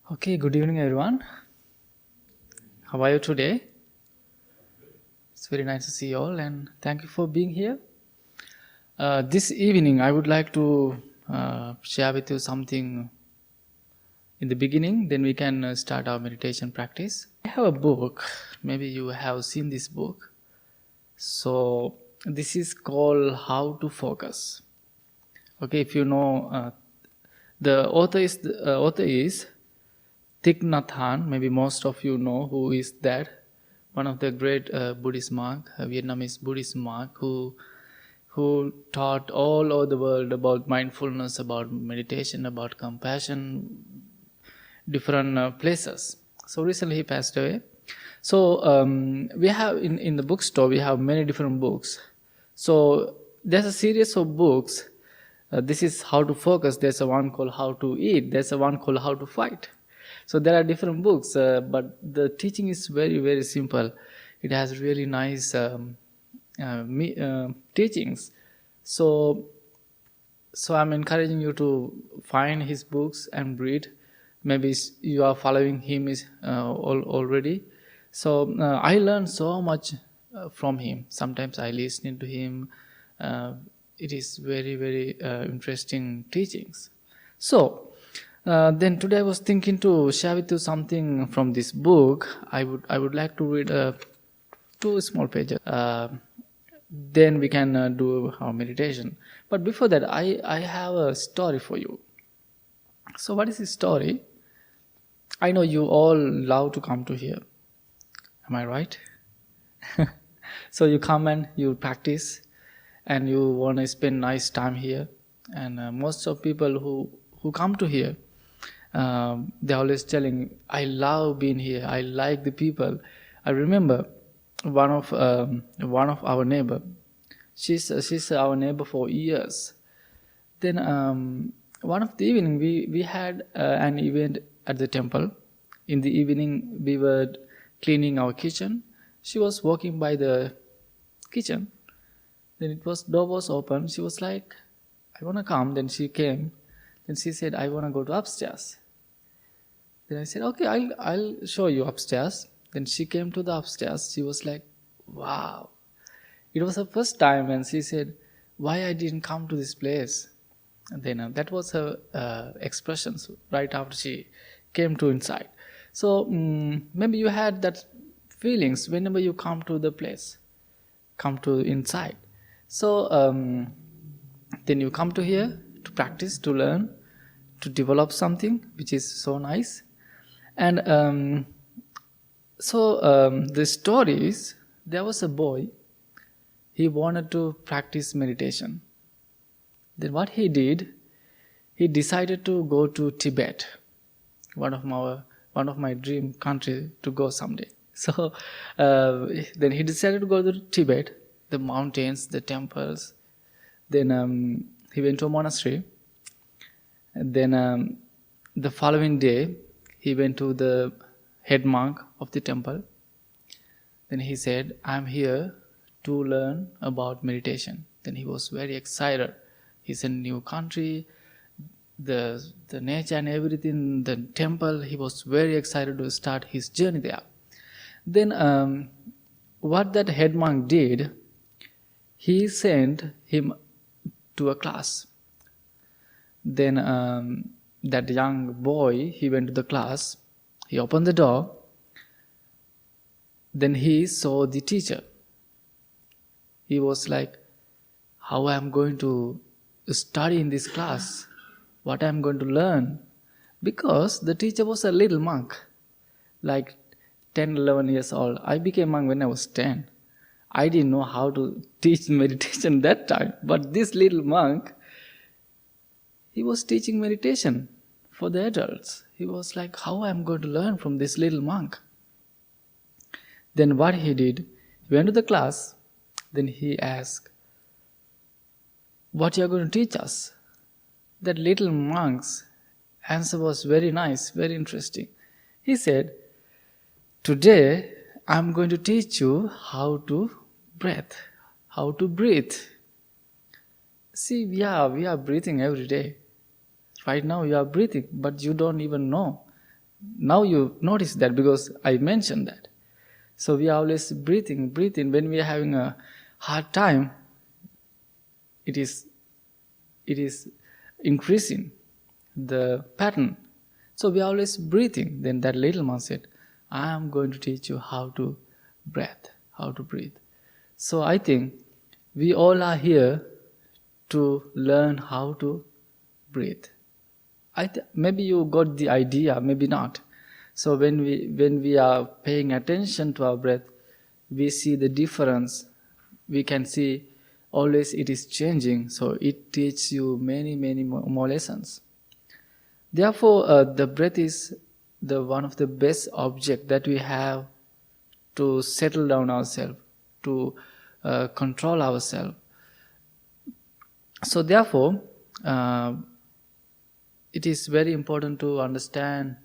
Okay, good evening, everyone. How are you today? It's very nice to see you all, and thank you for being here. This evening, I would like to share with you something in the beginning, then we can start our meditation practice. I have a book, maybe you have seen this book. So, this is called How to Focus. Okay, if you know, the author is Thich Nhat Hanh. Maybe most of you know who is that. One of the great Buddhist monk, Vietnamese Buddhist monk, who taught all over the world about mindfulness, about meditation, about compassion, different places. So recently he passed away. So we have in the bookstore we have many different books. So there's a series of books. This is how to focus. There's a one called How to Eat. There's a one called How to Fight. So there are different books, but the teaching is very, very simple. It has really nice teachings. So I'm encouraging you to find his books and read. Maybe you are following him already. So I learned so much from him. Sometimes I listen to him. It is very, very interesting teachings. So then today I was thinking to share with you something from this book. I would like to read 2 small pages. Then we can do our meditation. But before that, I have a story for you. So what is this story? I know you all love to come to here. Am I right? So you come and you practice, and you want to spend nice time here. And most of people who come to here, they're always telling, I love being here, I like the people. I remember one of our neighbor. She's our neighbor for years. Then one of the evening we had an event at the temple. In the evening we were cleaning our kitchen. She was walking by the kitchen. Then door was open. She was like, I want to come. Then she came. Then she said, I want to go to upstairs. Then I said, okay, I'll show you upstairs. Then she came to the upstairs. She was like, wow. It was her first time, and she said, why I didn't come to this place? And then that was her expressions right after she came to inside. So maybe you had that feelings whenever you come to the place, come to inside. So then you come to here to practice, to learn, to develop something which is so nice. And the story is, there was a boy. He wanted to practice meditation. Then what he did, he decided to go to Tibet, one of my dream country to go someday. So then he decided to go to Tibet, the mountains, the temples. Then he went to a monastery. And then the following day, he went to the head monk of the temple. Then he said, I'm here to learn about meditation. Then he was very excited. He's in a new country, the nature and everything, the temple. He was very excited to start his journey there. Then what that head monk did, he sent him to a class. Then that young boy, he went to the class. He opened the door. Then he saw the teacher. He was like, how I am going to study in this class? What I am going to learn? Because the teacher was a little monk, like 10, 11 years old. I became monk when I was 10. I didn't know how to teach meditation that time. But this little monk, he was teaching meditation for the adults. He was like, how I am going to learn from this little monk? Then what he did, he went to the class. Then he asked, what you are going to teach us? That little monk's answer was very nice, very interesting. He said, today I am going to teach you how to breathe. See, we are breathing every day. Right now you are breathing, but you don't even know Now you notice that because I mentioned that. So we are always breathing. When we are having a hard time, it is increasing the pattern. So we are always breathing. Then that little man said, I am going to teach you how to breathe. So I think we all are here to learn how to breathe. Maybe you got the idea, maybe not. So when we are paying attention to our breath, we see the difference. We can see always it is changing. So it teaches you many more lessons. Therefore, the breath is the one of the best object that we have to settle down ourselves, to control ourselves. So therefore, it is very important to understand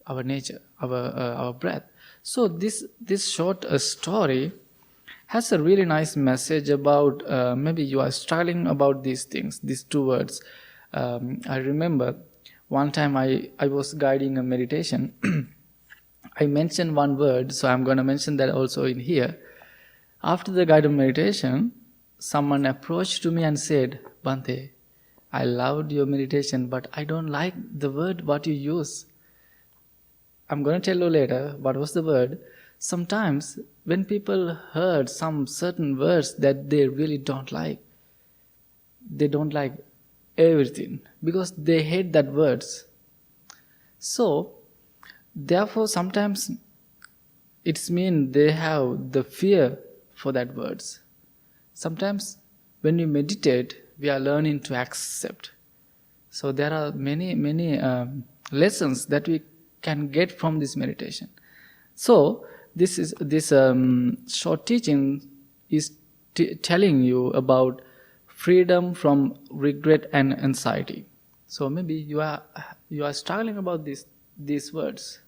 our nature, our breath. So this short story has a really nice message about maybe you are struggling about these things, these two words. I remember one time I was guiding a meditation. I mentioned one word, so I'm going to mention that also in here. After the guided meditation, someone approached to me and said, Bhante, I loved your meditation, but I don't like the word what you use. I'm going to tell you later what was the word. Sometimes when people heard some certain words that they really don't like, they don't like everything because they hate that words. So therefore sometimes it's mean they have the fear for that words. Sometimes when we meditate, we are learning to accept. So there are many lessons that we can get from this meditation. So this short teaching is telling you about freedom from regret and anxiety. So maybe you are struggling about these words.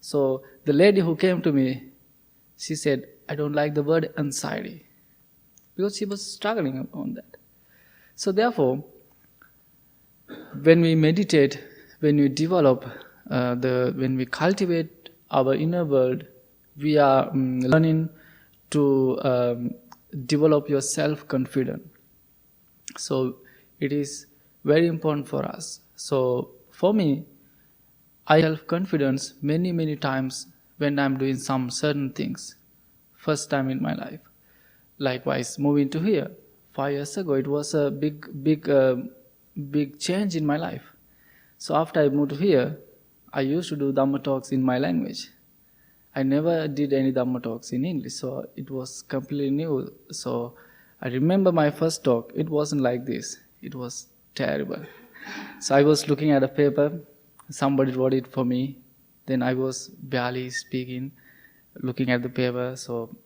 So the lady who came to me, she said, I don't like the word anxiety, because she was struggling on that. So therefore, when we meditate, when we develop, when we cultivate our inner world, we are learning to develop your self-confidence. So it is very important for us. So for me, I self-confidence many times when I'm doing some certain things. First time in my life. Likewise, moving to here. 5 years ago, it was a big change in my life. So after I moved here, I used to do Dhamma talks in my language. I never did any Dhamma talks in English, so it was completely new. So I remember my first talk, it wasn't like this. It was terrible. So I was looking at a paper, somebody wrote it for me, then I was barely speaking, looking at the paper. So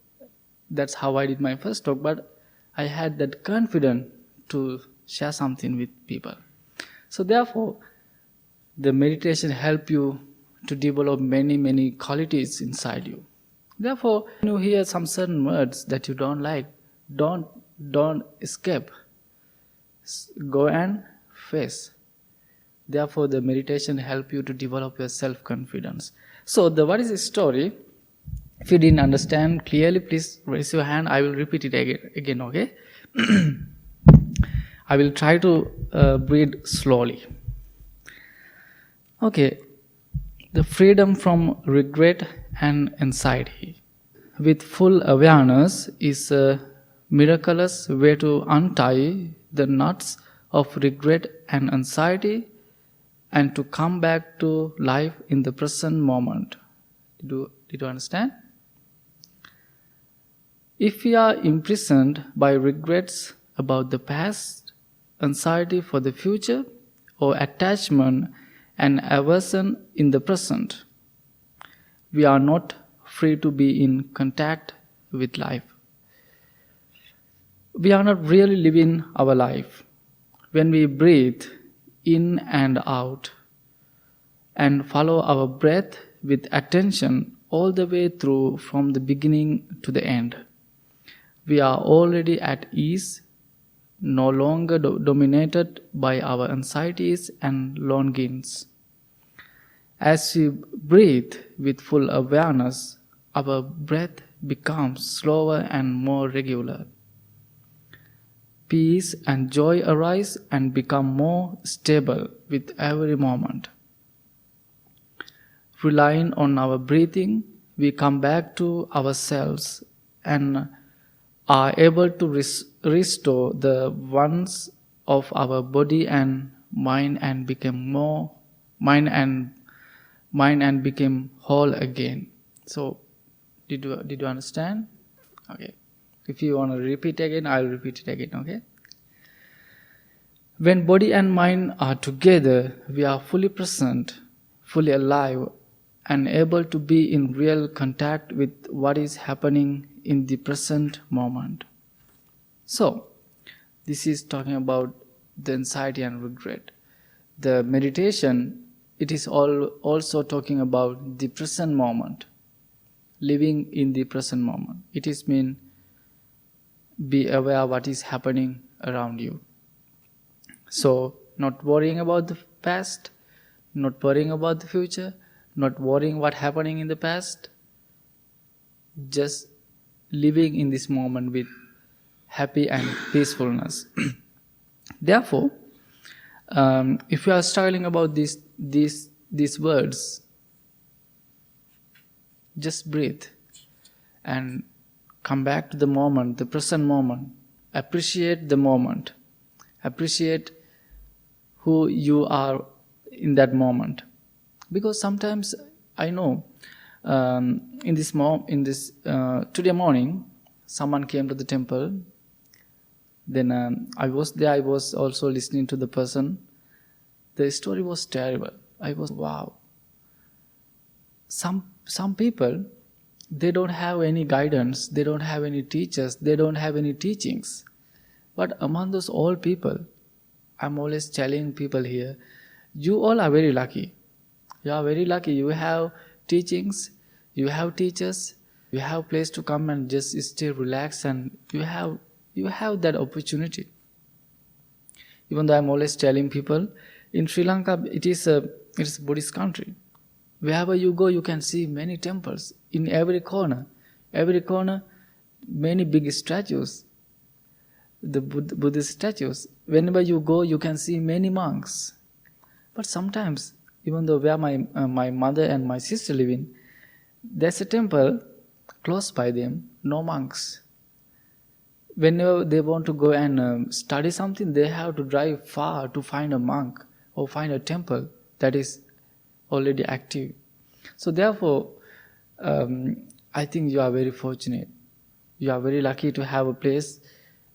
that's how I did my first talk, but I had that confidence to share something with people. So therefore, the meditation help you to develop many qualities inside you. Therefore, when you hear some certain words that you don't like, don't escape. Go and face. Therefore, the meditation help you to develop your self-confidence. So, what is the story? If you didn't understand clearly, please raise your hand. I will repeat it again, okay? I will try to breathe slowly. Okay. The freedom from regret and anxiety with full awareness is a miraculous way to untie the knots of regret and anxiety and to come back to life in the present moment. Did you understand? If we are imprisoned by regrets about the past, anxiety for the future, or attachment and aversion in the present, we are not free to be in contact with life. We are not really living our life. When we breathe in and out and follow our breath with attention all the way through from the beginning to the end, we are already at ease, no longer dominated by our anxieties and longings. As we breathe with full awareness, our breath becomes slower and more regular. Peace and joy arise and become more stable with every moment. Relying on our breathing, we come back to ourselves and are able to restore the ones of our body and mind and become more mind and became whole again. So did you understand? Okay. If you want to repeat again, I'll repeat it again, okay? When body and mind are together, we are fully present, fully alive, and able to be in real contact with what is happening in the present moment. So, this is talking about the anxiety and regret. The meditation, it is also talking about the present moment, living in the present moment. It is mean be aware of what is happening around you. So, not worrying about the past, not worrying about the future, not worrying what happening in the past, just living in this moment with happy and peacefulness. Therefore, if you are struggling about these words, just breathe and come back to the moment, the present moment. Appreciate the moment. Appreciate who you are in that moment. Because sometimes I know today morning someone came to the temple. Then I was there. I was also listening to the person. The story was terrible. I was wow. Some people, they don't have any guidance. They don't have any teachers. They don't have any teachings. But among those all people, I'm always telling people here, you all are very lucky. You are very lucky. You have teachings, you have teachers, you have place to come and just stay relaxed, and you have that opportunity. Even though I'm always telling people, in Sri Lanka it is a Buddhist country. Wherever you go, you can see many temples in every corner. Every corner, many big statues. The Buddhist statues. Whenever you go, you can see many monks. But sometimes, even though where my mother and my sister live in, there's a temple close by them, no monks. Whenever they want to go and study something, they have to drive far to find a monk or find a temple that is already active. So therefore, I think you are very fortunate. You are very lucky to have a place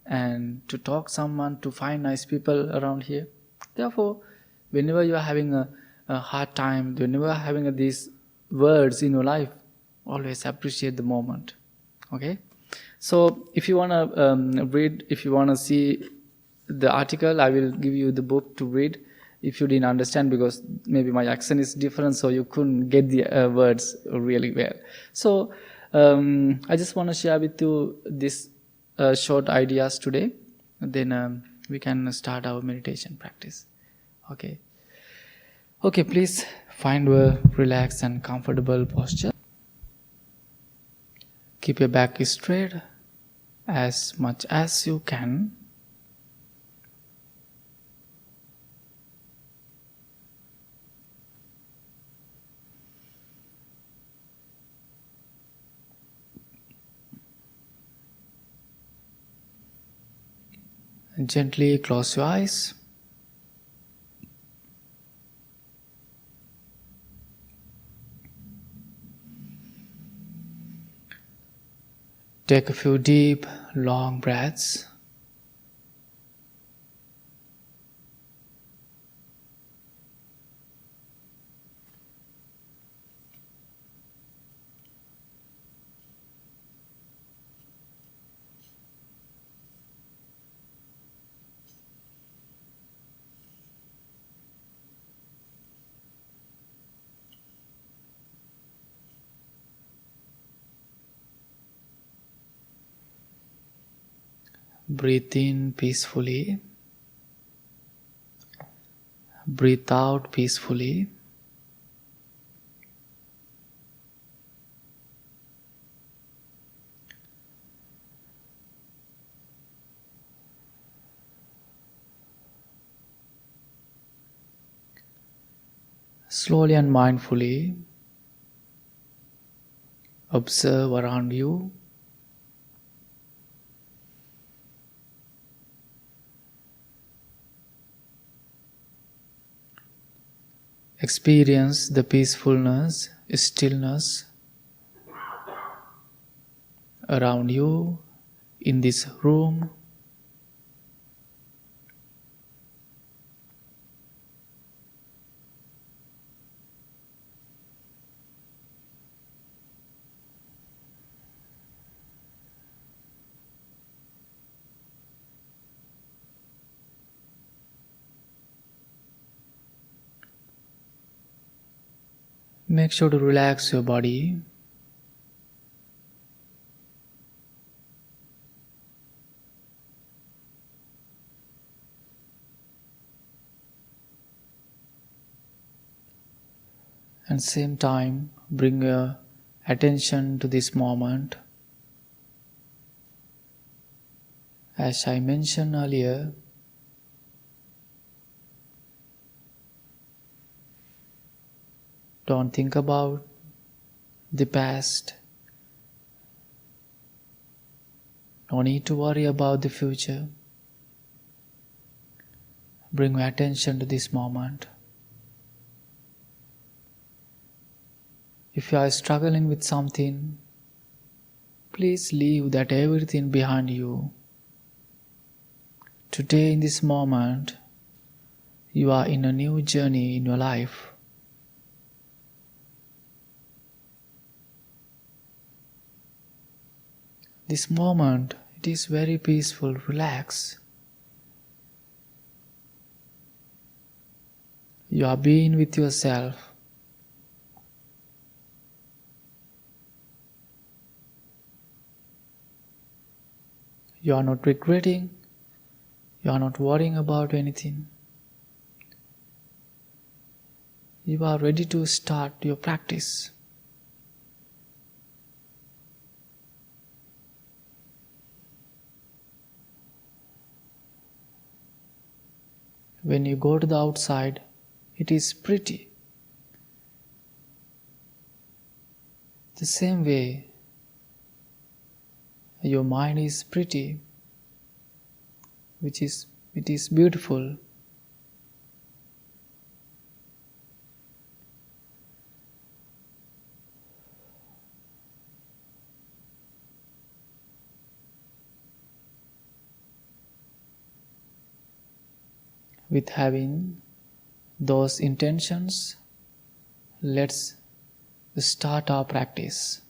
and to talk someone, to find nice people around here. Therefore, whenever you are having a hard time, whenever you are having these words in your life, always appreciate the moment. Okay? So if you want to read, if you want to see the article, I will give you the book to read if you didn't understand, because maybe my accent is different, so you couldn't get the words really well. So I just want to share with you these short ideas today. Then we can start our meditation practice. Okay. Okay, please find a relaxed and comfortable posture. Keep your back straight as much as you can. Gently close your eyes. Take a few deep, long breaths. Breathe in peacefully. Breathe out peacefully. Slowly and mindfully observe around you. Experience the peacefulness, stillness around you in this room. Make sure to relax your body. And same time, bring your attention to this moment. As I mentioned earlier, don't think about the past. No need to worry about the future. Bring your attention to this moment. If you are struggling with something, please leave that everything behind you. Today, in this moment, you are in a new journey in your life. This moment, it is very peaceful, relax. You are being with yourself. You are not regretting. You are not worrying about anything. You are ready to start your practice. When you go to the outside, it is pretty. The same way, your mind is pretty, it is beautiful. With having those intentions, let's start our practice.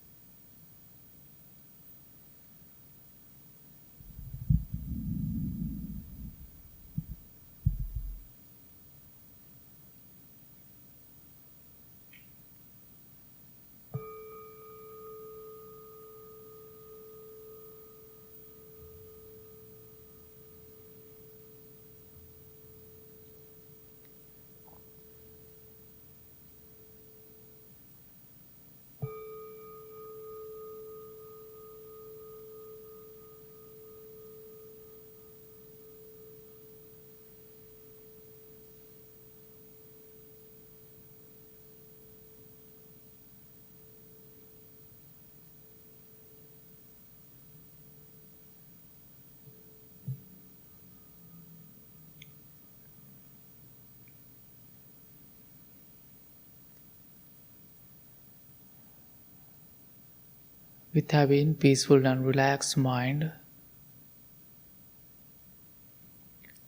With having peaceful and relaxed mind,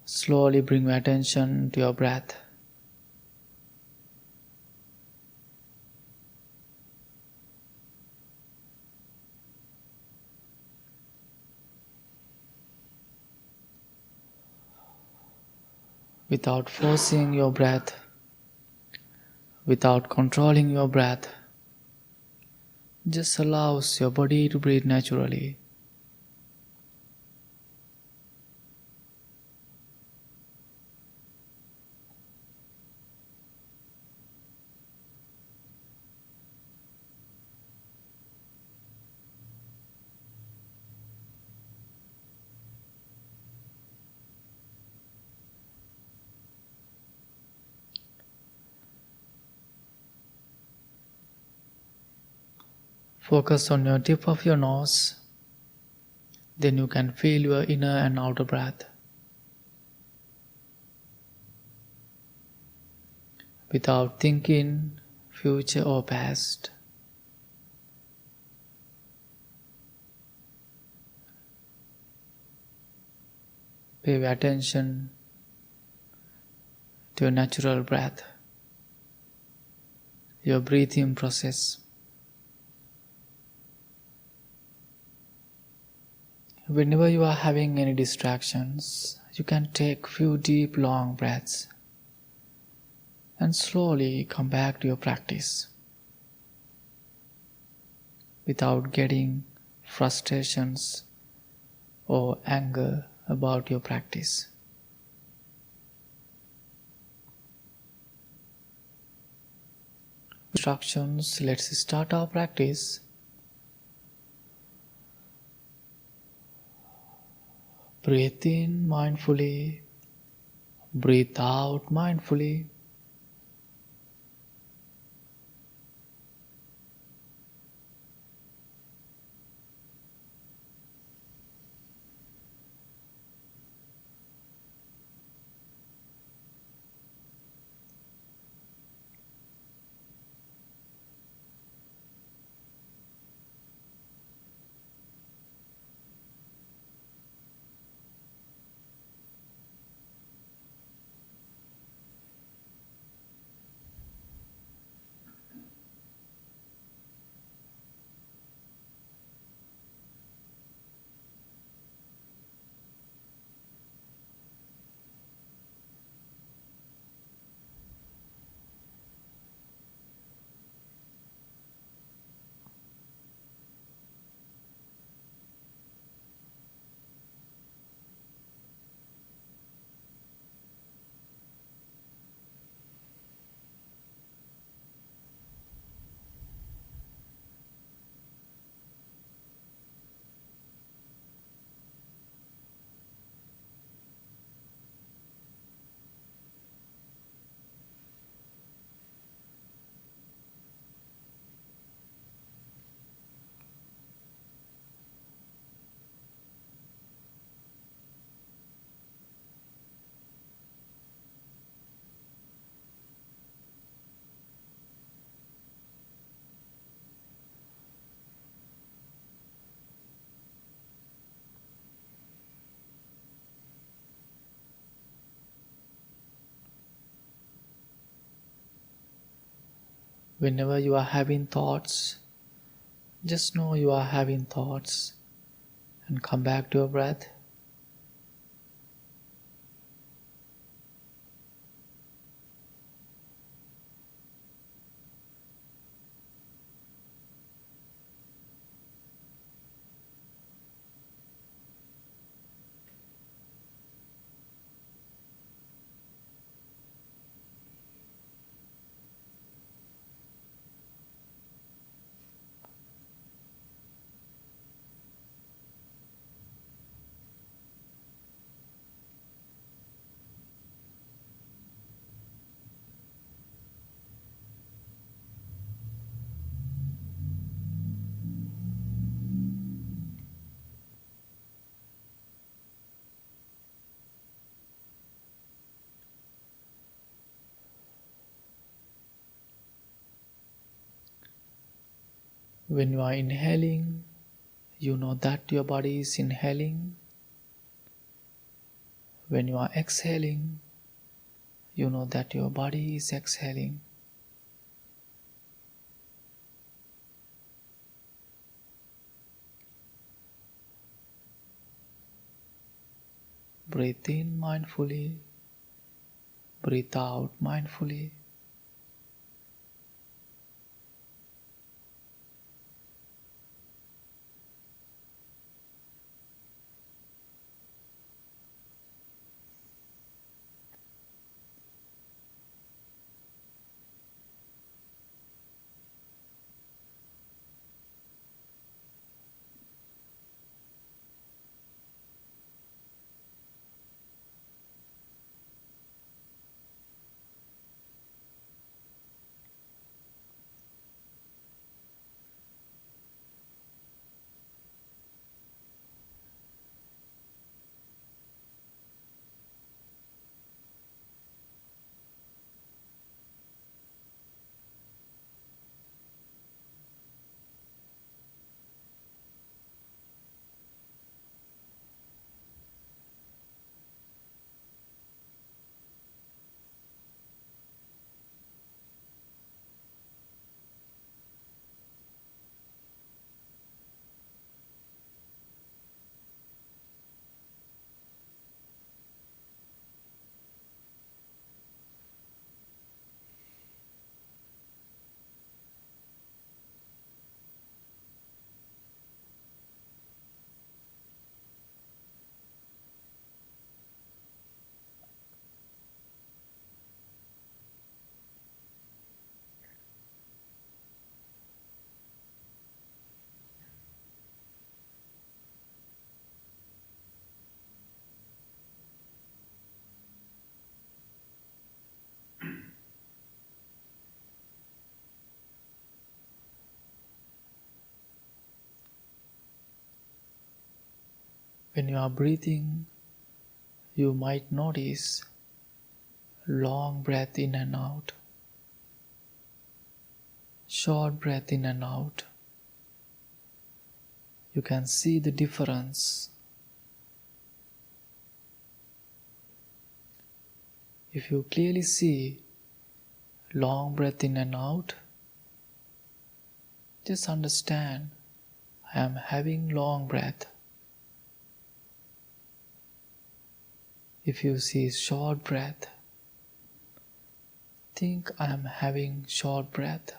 slowly bring your attention to your breath. Without forcing your breath, without controlling your breath, just allows your body to breathe naturally. Focus on your tip of your nose. Then you can feel your inner and outer breath. Without thinking future or past. Pay attention to your natural breath, your breathing process. Whenever you are having any distractions, you can take few deep long breaths and slowly come back to your practice without getting frustrations or anger about your practice. Instructions, let's start our practice. Breathe in mindfully, breathe out mindfully. Whenever you are having thoughts, just know you are having thoughts and come back to your breath. When you are inhaling, you know that your body is inhaling. When you are exhaling, you know that your body is exhaling. Breathe in mindfully, breathe out mindfully. When you are breathing, you might notice long breath in and out, short breath in and out. You can see the difference. If you clearly see long breath in and out, just understand I am having long breath. If you see short breath, think I am having short breath.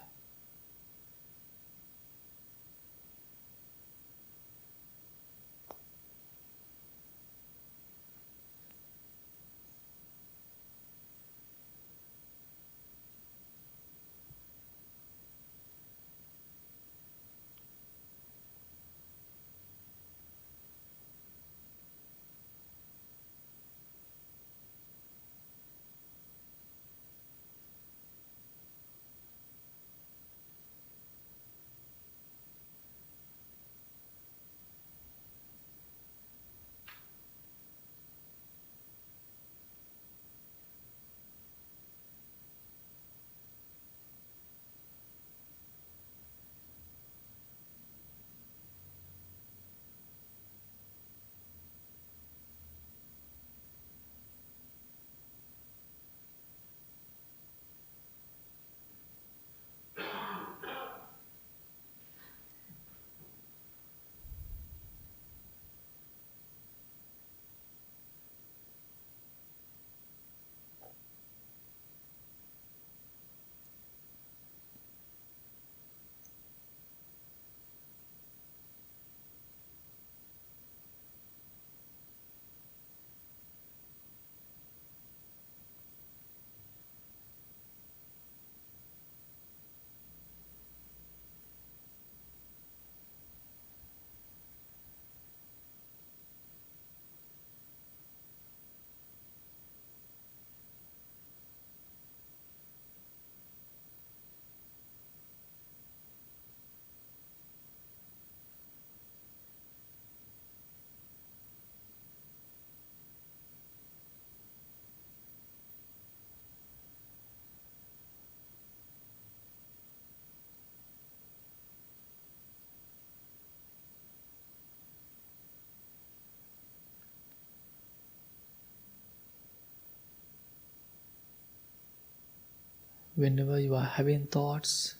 Whenever you are having thoughts,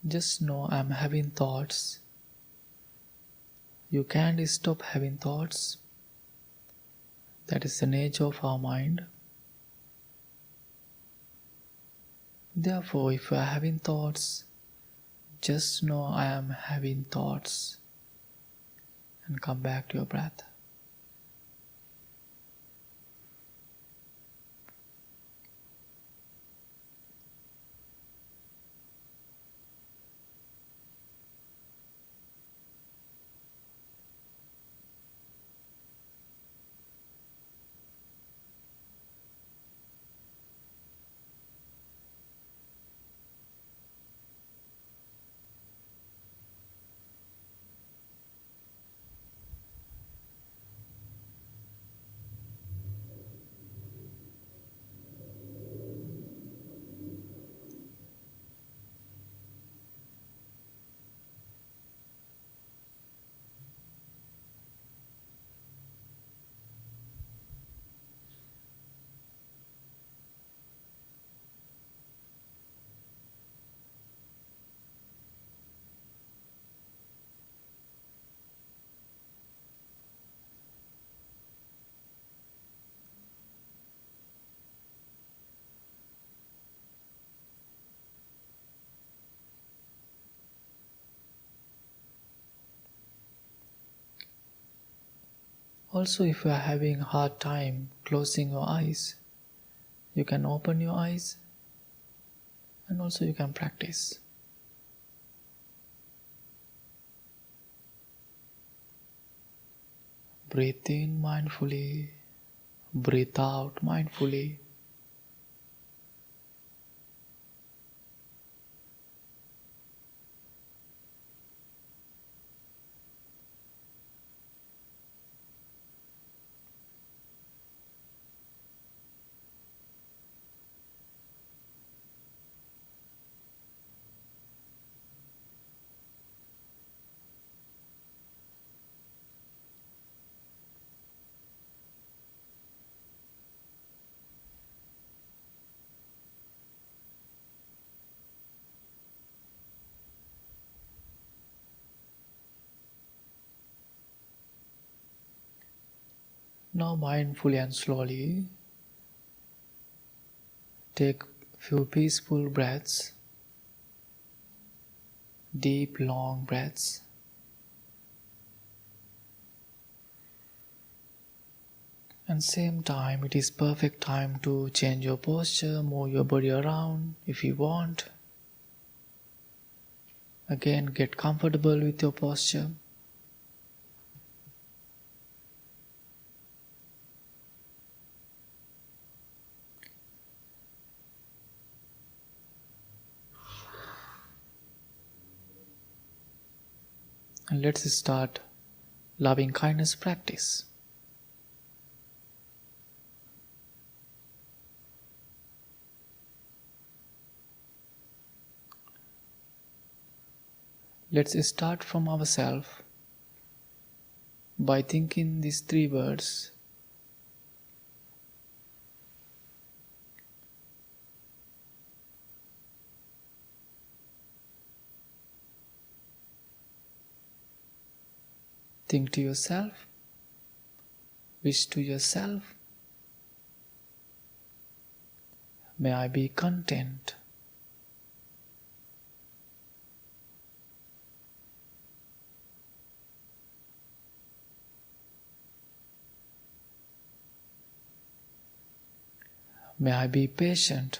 just know I am having thoughts. You can't stop having thoughts. That is the nature of our mind. Therefore, if you are having thoughts, just know I am having thoughts and come back to your breath. Also, if you are having a hard time closing your eyes, you can open your eyes and also you can practice. Breathe in mindfully, breathe out mindfully. Now mindfully and slowly take few peaceful breaths, deep long breaths. And same time it is perfect time to change your posture, move your body around if you want. Again, get comfortable with your posture. And let's start loving kindness practice. Let's start from ourselves by thinking these three words. Think to yourself, wish to yourself, may I be content. May I be patient.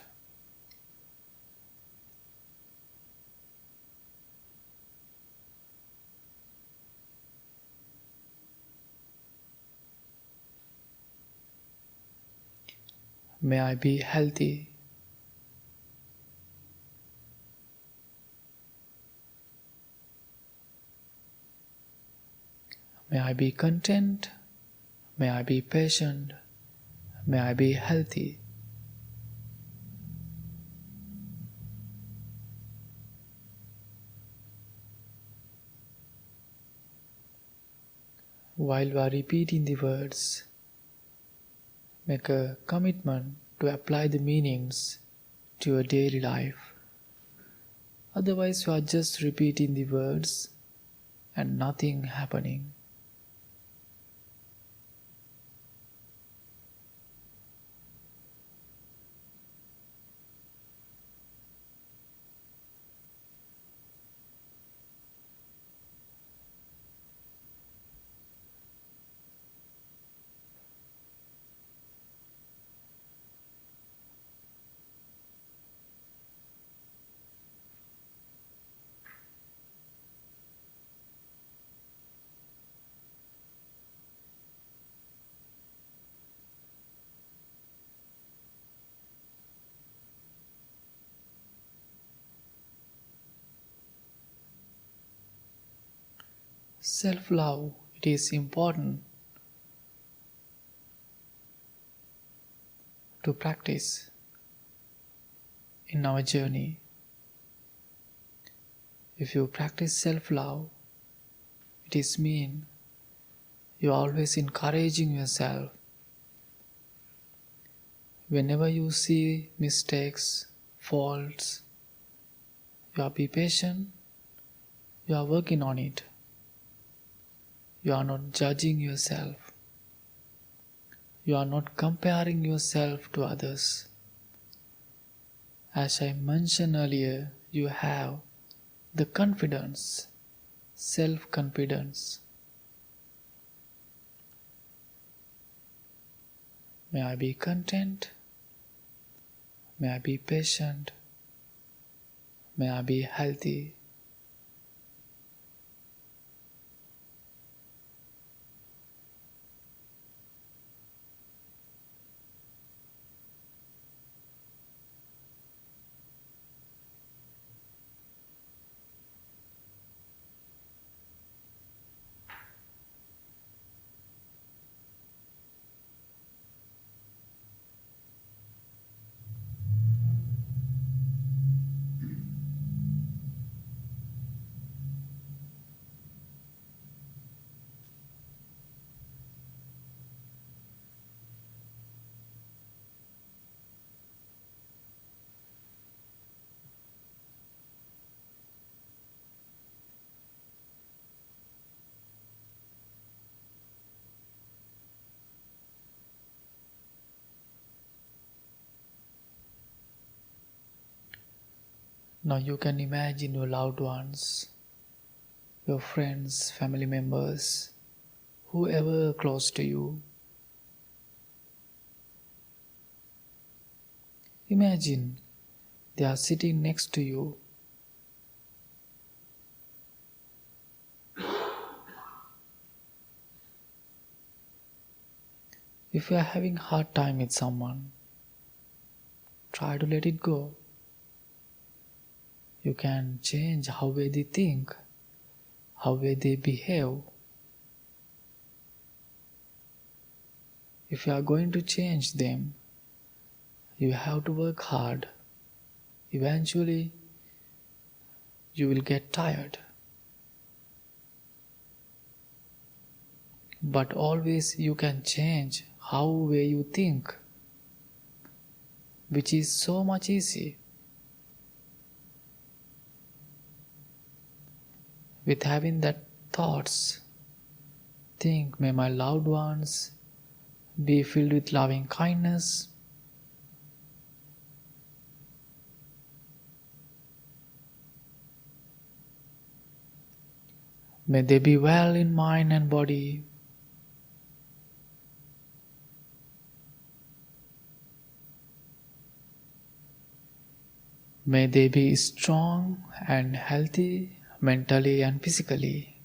May I be healthy. May I be content. May I be patient. May I be healthy. While we are repeating the words, make a commitment to apply the meanings to your daily life. Otherwise, you are just repeating the words and nothing happening. Self-love, it is important to practice in our journey. If you practice self-love, it is mean you are always encouraging yourself. Whenever you see mistakes, faults, you are be patient, you are working on it. You are not judging yourself. You are not comparing yourself to others. As I mentioned earlier, you have the confidence, self-confidence. May I be content. May I be patient. May I be healthy. Now you can imagine your loved ones, your friends, family members, whoever close to you. Imagine they are sitting next to you. If you are having hard time with someone, try to let it go. You can change how way they think, how way they behave. If you are going to change them, you have to work hard. Eventually, you will get tired. But always you can change how way you think, which is so much easy. With having that thoughts, think, may my loved ones be filled with loving kindness. May they be well in mind and body. May they be strong and healthy mentally and physically.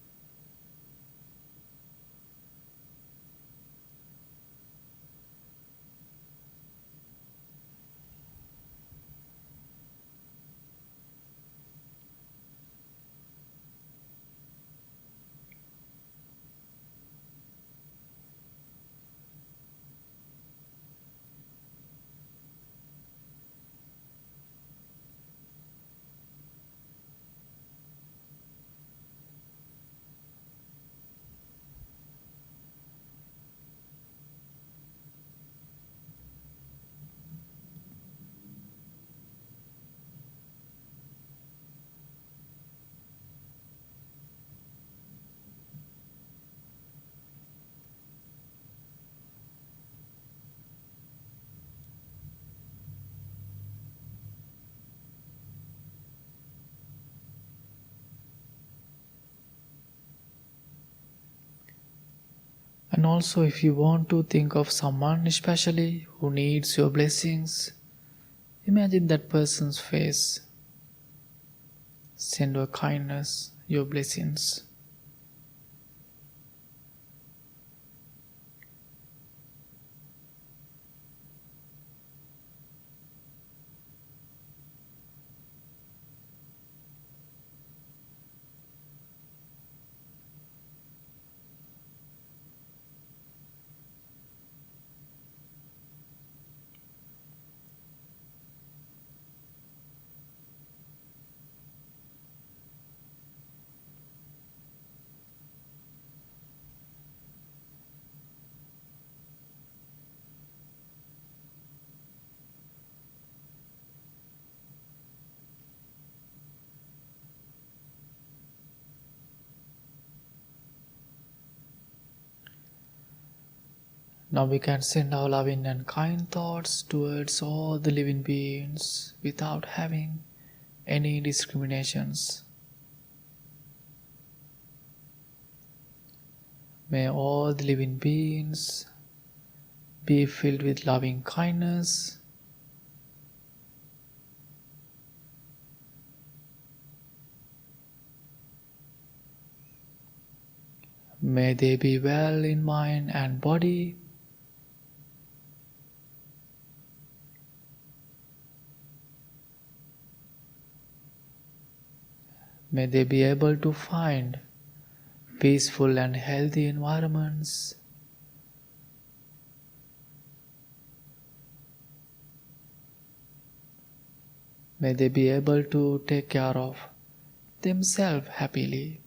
And also, if you want to think of someone especially who needs your blessings, imagine that person's face. Send your kindness, your blessings. Now we can send our loving and kind thoughts towards all the living beings without having any discriminations. May all the living beings be filled with loving kindness. May they be well in mind and body. May they be able to find peaceful and healthy environments. May they be able to take care of themselves happily.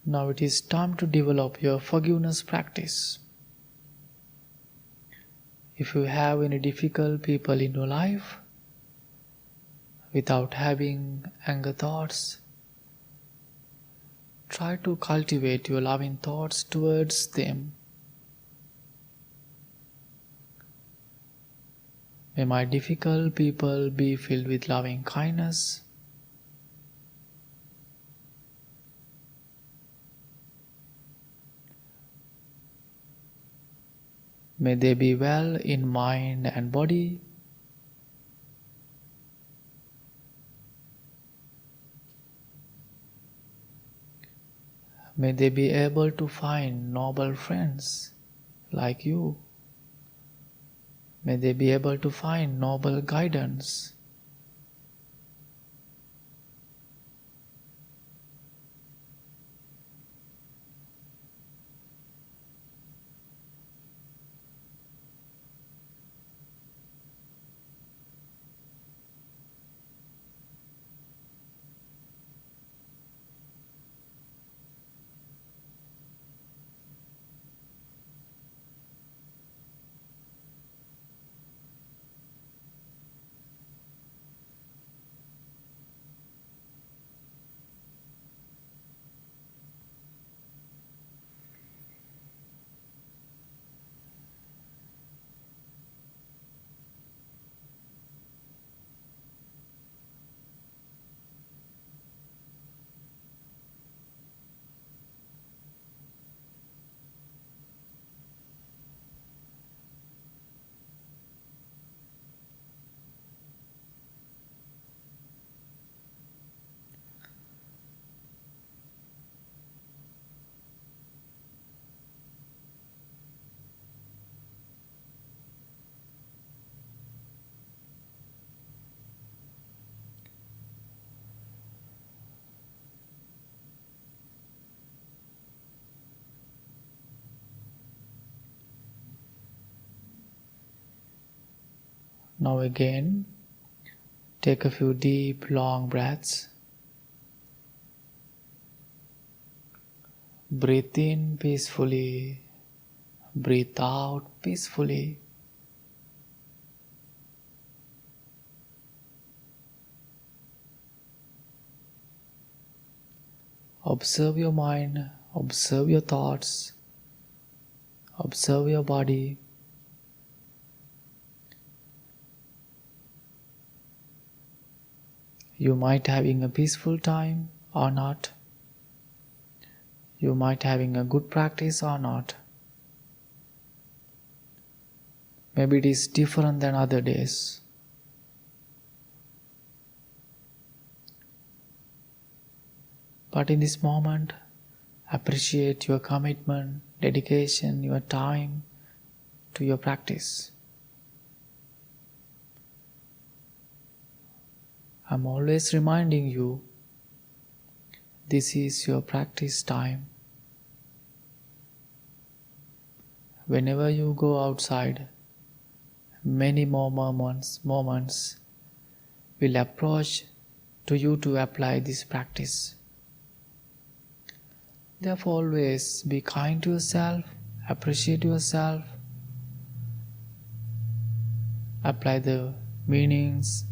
Now it is time to develop your forgiveness practice. If you have any difficult people in your life, without having anger thoughts, try to cultivate your loving thoughts towards them. May my difficult people be filled with loving kindness. May they be well in mind and body. May they be able to find noble friends like you. May they be able to find noble guidance. Now again, take a few deep, long breaths. Breathe in peacefully. Breathe out peacefully. Observe your mind, observe your thoughts, observe your body. You might having a peaceful time or not. You might having a good practice or not. Maybe it is different than other days. But in this moment, appreciate your commitment, dedication, your time to your practice. I'm always reminding you, this is your practice time. Whenever you go outside, many more moments will approach to you to apply this practice. Therefore, always be kind to yourself, appreciate yourself, apply the meanings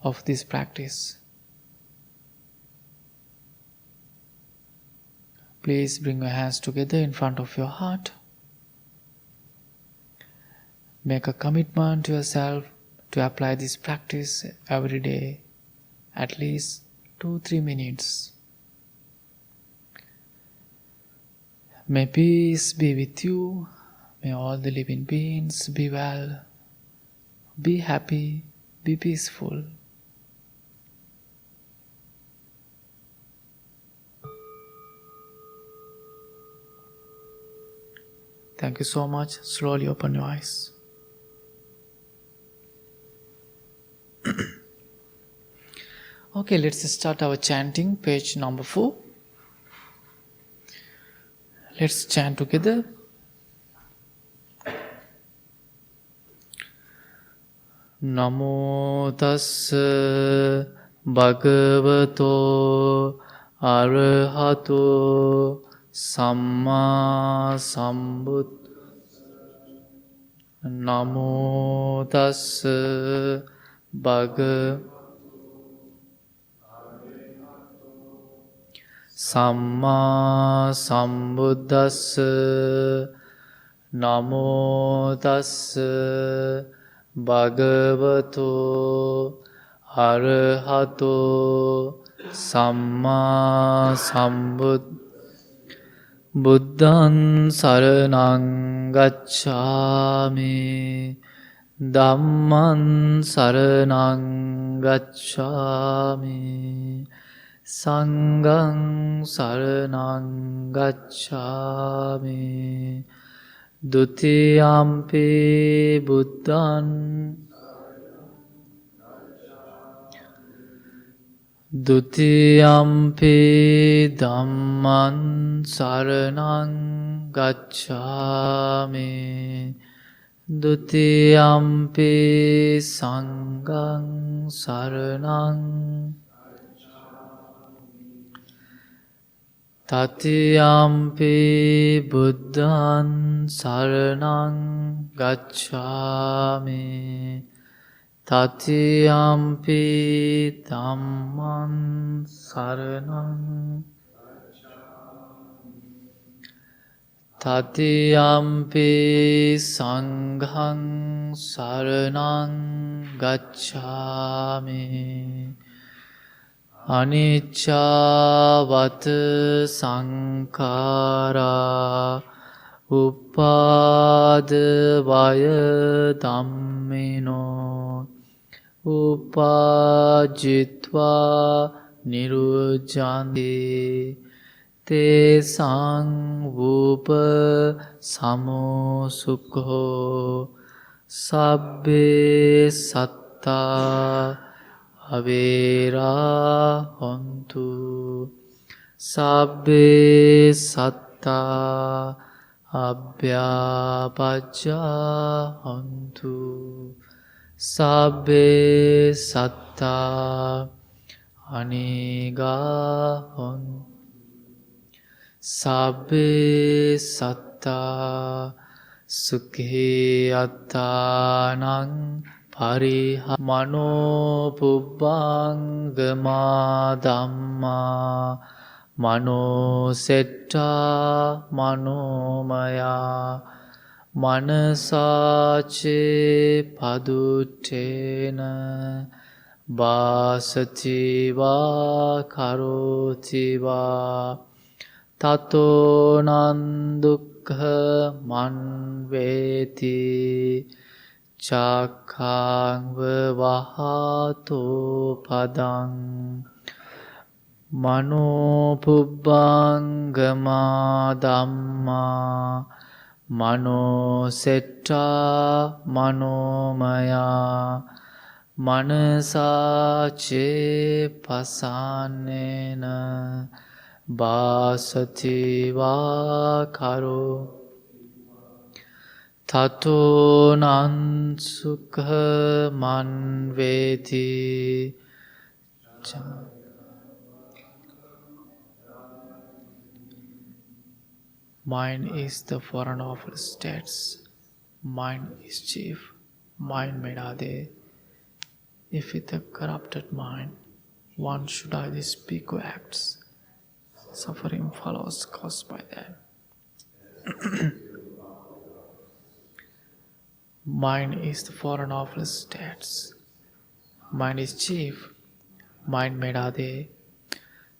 of this practice. Please bring your hands together in front of your heart. Make a commitment to yourself to apply this practice every day, at least 2-3 minutes. May peace be with you. May all the living beings be well. Be happy. Be peaceful. Thank you so much. Slowly open your eyes. Okay, let's start our chanting, page number 4. Let's chant together. Namo tassa bhagavato Arahato Samma Sambuddhassa. Namo tassa bhagavate Samma Sambuddhassa. Namo tassa bhagavato arahato Samma Sambuddhassa. Buddhaṃ saraṇaṃ gacchāmi, Dhammaṃ saraṇaṃ gacchāmi, Saṅghaṃ saraṇaṃ gacchāmi, Dutiyampi Buddhaṃ Dutiyampi Dhammaṃ saraṇaṃ gacchāmi, Dutiyampi Saṅghaṃ saraṇaṃ, Tatiyampi Buddhaṃ saraṇaṃ gacchāmi, Tatiyampi Dhammaṃ saraṇaṃ, Tatiyampi Saṅghaṃ saraṇaṃ gacchāmi. Anicca-vata saṅkhāra upādavaya dhammino upājjitva nirucchanti tesaṅ vupa samosukho sabbe sattā avera hontu sabbe sattā abhyapajja hontu sabbe sattā anigā hontu sabbe sattā sukhe attānaṃ pariha mano pubbangama dhamma mano setta manomaya manasace paduttena vasati va karoti va tato nan dukkha manveti Chakkhāṃ vavāto padaṃ mano pubbangama dhamma mano setta manomaya manasa ce pasannena vasati va karo tato nan sukha manveti. Mind is the foreign of states. Mind is chief. Mind medade. If with a corrupted mind one should either speak or acts, suffering follows caused by that. Mind is the foreign of states. Mind is chief. Mind medade.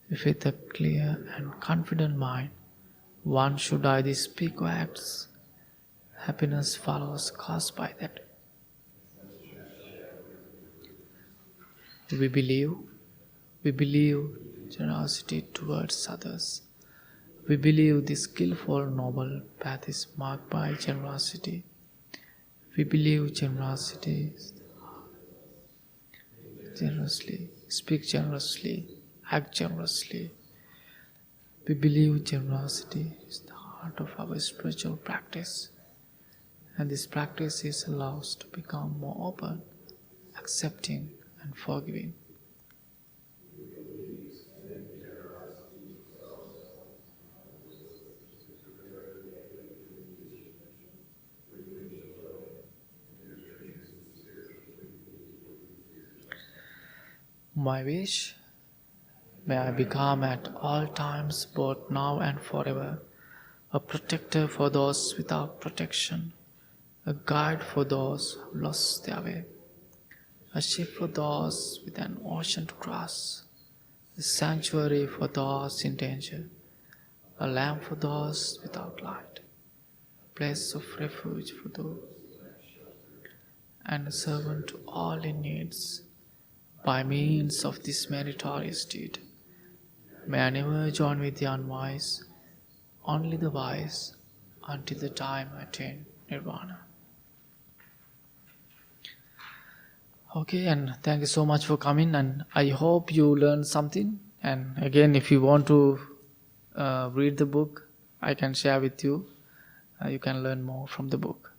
If with a clear and confident mind one should either speak or acts, happiness follows caused by that. We believe generosity towards others. We believe the skillful noble path is marked by generosity. We believe generosity generously, speak generously, act generously. We believe generosity is the heart of our spiritual practice, and this practice is allows us to become more open, accepting and forgiving. My wish, may I become at all times, both now and forever, a protector for those without protection, a guide for those who lost their way, a ship for those with an ocean to cross, a sanctuary for those in danger, a lamp for those without light, a place of refuge for those, and a servant to all in needs. By means of this meritorious deed, may I never join with the unwise, only the wise, until the time I attain nirvana. Okay, and thank you so much for coming, and I hope you learned something. And again, if you want to read the book, I can share with you. You can learn more from the book.